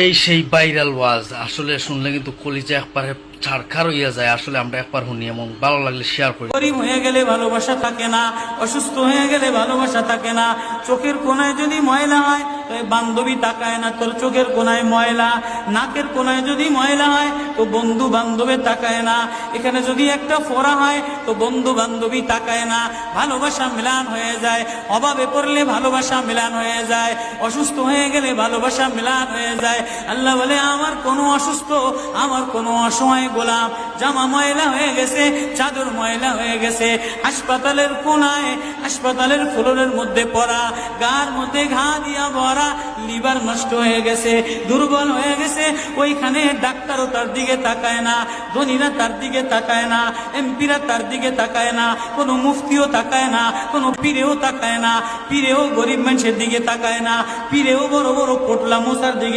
এই সেই ভাইরাল ওয়াজ আসলে শুনলে কিন্তু কলিজা একবারে ছাড়খার হইয়া যায়। আসলে আমরা একবার শুনি এবং ভালো লাগলে শেয়ার করি। গরিব হয়ে গেলে ভালোবাসা থাকে না, অসুস্থ হয়ে গেলে ভালোবাসা থাকে না। চোখের কোনায় যদি ময়লা হয় তো বান্ধবী তাকায় না, তোর চোখের কোনায় ময়লা। নাকের কোনায় যদি ময়লা হয় তো বন্ধু বান্ধবে তাকায় না। এখানে যদি একটা ফোড়া হয় তো বন্ধু বান্ধবী তাকায় না। ভালোবাসা মিলান হয়ে যায়, অভাবে পড়লে ভালোবাসা মিলান হয়ে যায়, অসুস্থ হয়ে গেলে ভালোবাসা মিলান হয়ে যায়। আল্লাহ বলে আমার কোনো অসুস্থ, আমার কোনো অসহায় গোলাম জামা ময়লা হয়ে গেছে, চাদর ময়লা হয়ে গেছে, হাসপাতালের কোনায়, হাসপাতালের ফ্লোরের মধ্যে পড়া, গার মধ্যে ঘা দিয়া ভরা, লিভার নষ্ট হয়ে গেছে, দুর্বল হয়ে গেছে। ওইখানে ডাক্তারও তার দিকে তাকায় না, ধনীরা তার দিকে তাকায় না, এমপিরা তার দিকে তাকায় না, কোনো মুফতিও তাকায় না, কোনো পীরেও তাকায় না। পীরেও গরিব মানুষের দিকে তাকায় না, পীরেও বড় বড় পোটলা মশার দিকে